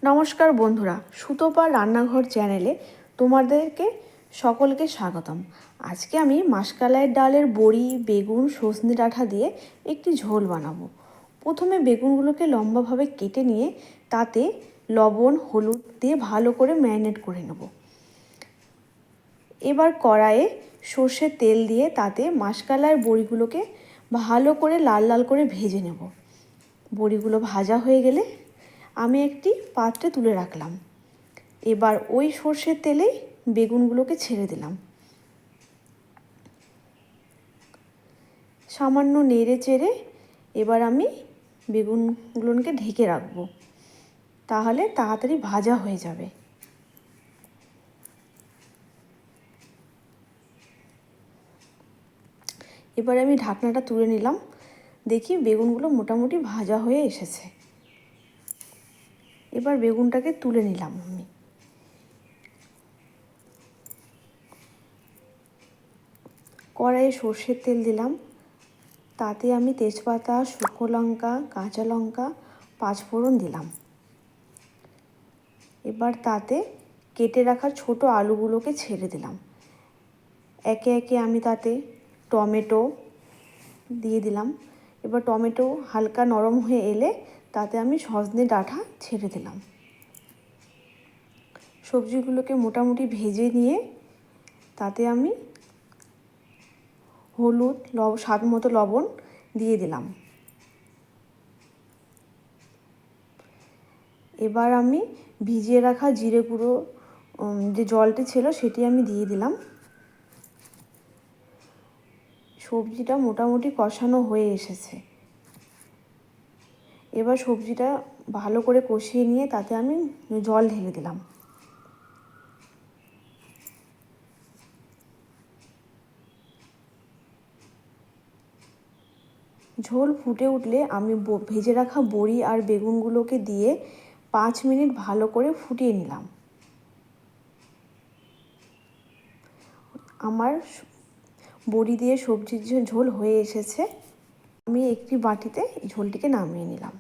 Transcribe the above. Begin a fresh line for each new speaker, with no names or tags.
নমস্কার বন্ধুরা, সুতোপার রান্নাঘর চ্যানেলে তোমাদেরকে সকলকে স্বাগতম। আজকে আমি মাসকালাইয়ের ডালের বড়ি, বেগুন, সজনে ডাঁটা দিয়ে একটি ঝোল বানাবো। প্রথমে বেগুনগুলোকে লম্বাভাবে কেটে নিয়ে তাতে লবণ, হলুদ দিয়ে ভালো করে ম্যারিনেট করে নেব। এবার কড়াইয়ে সর্ষের তেল দিয়ে তাতে মাসকালাইয়ের বড়িগুলোকে ভালো করে লাল লাল করে ভেজে নেব। বড়িগুলো ভাজা হয়ে গেলে আমি একটি পাত্রে তুলে রাখলাম। এবার ওই সর্ষের তেলেই বেগুনগুলোকে ছেড়ে দিলাম। সামান্য নেড়ে চেড়ে এবার আমি বেগুনগুলোকে ঢেকে রাখবো, তাহলে তাড়াতাড়ি ভাজা হয়ে যাবে। এবার আমি ঢাকনাটা তুলে নিলাম। দেখি বেগুনগুলো মোটামুটি ভাজা হয়ে এসেছে। এবার বেগুনটাকে তুলে নিলাম আমি। কড়াইয়ে সর্ষের তেল দিলাম, তাতে আমি তেজপাতা, শুকনো লঙ্কা, কাঁচা লঙ্কা, পাঁচফোড়ন দিলাম। এবার তাতে কেটে রাখা ছোট আলুগুলোকে ছেড়ে দিলাম। একে একে আমি তাতে টমেটো দিয়ে দিলাম। এবার টমেটো হালকা নরম হয়ে এলে তাতে আমি সজনে ডাঁটা ছেড়ে দিলাম। সবজিগুলোকে মোটামুটি ভেজে নিয়ে তাতে আমি হলুদ, স্বাদ মতো লবণ দিয়ে দিলাম। এবার আমি ভিজিয়ে রাখা জিরে গুঁড়ো যে জলটি ছিল সেটি আমি দিয়ে দিলাম। সবজিটা মোটামুটি কষানো হয়ে এসেছে। এবার সবজিটা ভালো করে কষিয়ে নিয়ে তাতে আমি জল ঢেলে দিলাম। ঝোল ফুটে উঠলে আমি ভেজে রাখা বড়ি আর বেগুনগুলোকে দিয়ে 5 মিনিট ভালো করে ফুটিয়ে নিলাম। আমার বড়ি দিয়ে সবজির ঝোল হয়ে এসেছে। আমি একটি বাটিতে ঝোলটিকে নামিয়ে নিলাম।